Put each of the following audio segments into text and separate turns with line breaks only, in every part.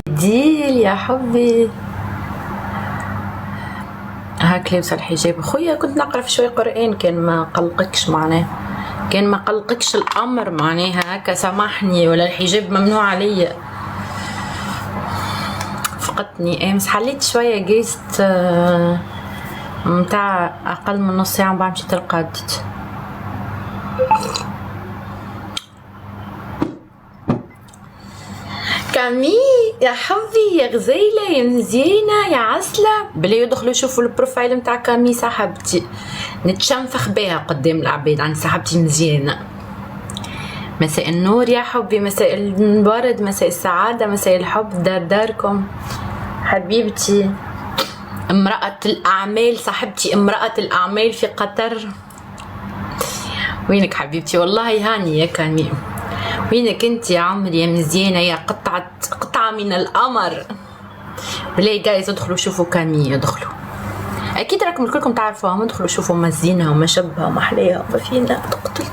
ديل يا حبي، هاك لابسه الحجاب. خويا كنت نقرا في شوي قرآن، كان ما قلقكش معناه، كان ما قلقكش الامر معناها هكا سامحني، ولا الحجاب ممنوع عليا. فقدتني امس، حليت شويه جيست متاع اقل من نص ساعه وبعد مشيت رقدت. كامي يا حبي يا غزيله يا مزيانه يا عسله، بلا يدخلوا يشوفوا البروفايل متاع كامي صاحبتي، نتشنفخ بها قدام العباد عن صاحبتي مزيانه. مساء النور يا حبي، مساء الورد، مساء السعاده، مساء الحب، داركم حبيبتي. امرأة الأعمال صاحبتي، امرأة الأعمال في قطر. وينك حبيبتي؟ والله هاني يا كامي، وينك انت يا عمري يا مزيانة يا قطعة من القمر. بلاي جايز ادخلوا شوفوا كامي، ادخلوا اكيد راكم كلكم تعرفوها، ادخلوا شوفوا مزينها وما شبها وما حليها وما فينا. تقتل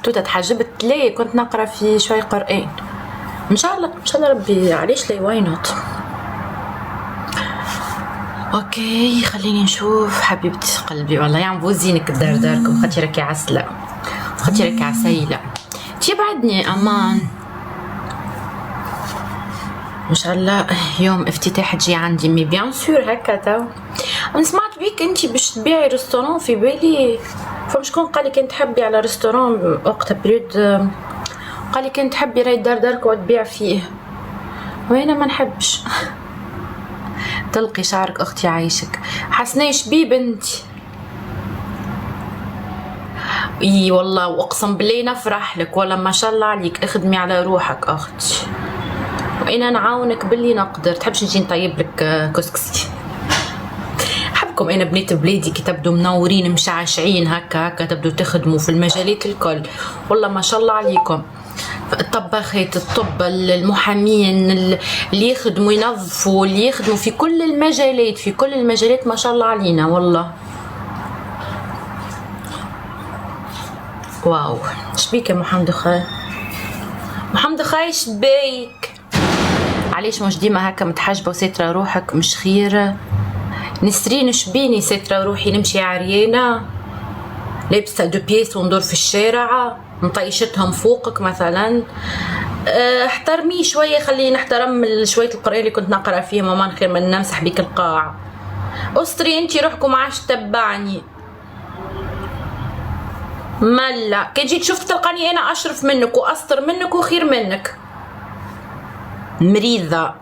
توتا تحجبت ليه؟ كنت نقرا في شوي قرآن. ان شاء الله ربي، علاش لي واي نوت. اوكي خليني نشوف حبيبتي قلبي، والله يا بوزينك داركم، خاطر راكي عسله، خاطر راكي عسيله. تبعدني امان ان شاء الله. يوم افتتاح تجي عندي، مي بيان سور هكا. تو انا سمعت بيك انتي باش تبيعي ريستورون، في بالي فما شكون قالي كنت تحبي على ريستورون وقت بريود، قالي كنت تحبي راي دارك وتبيع فيه، وانا ما نحبش. طلقي شعرك اختي عايشك. حسناش بيه بنتي؟ اي والله واقسم بالله نفرح لك، والله ما شاء الله عليك، اخدمي على روحك اختي، وانا نعاونك باللي نقدر. تحبش نجي نطيب لك كسكسي؟ حبكم انا بنات بلادي كي تبدو منورين مشعشعين هكا تبدو تخدموا في المجالات الكل، والله ما شاء الله عليكم. الطباخات، الطب، المحامين، اللي يخدموا ينظفوا، اللي يخدموا في كل المجالات، في كل المجالات ما شاء الله علينا والله. واو شبيك يا محمد خاي؟ محمد خاي شبيك؟ علاش مش ديما هكا متحجبه وساتره روحك؟ مش خير؟ نسرين شبيني ساتره روحي نمشي عريانه لابسه دو بيس وندور في الشارع مطيشتهم فوقك مثلا؟ احترمي شويه، خليني نحترم شويه القرآن اللي كنت نقرا فيه، ماما خير من نمسح بيك القاع. استري انتي روحكم عاش تبعني ملا. كي جيت شفت تلقاني انا اشرف منك واستر منك وخير منك. مريضه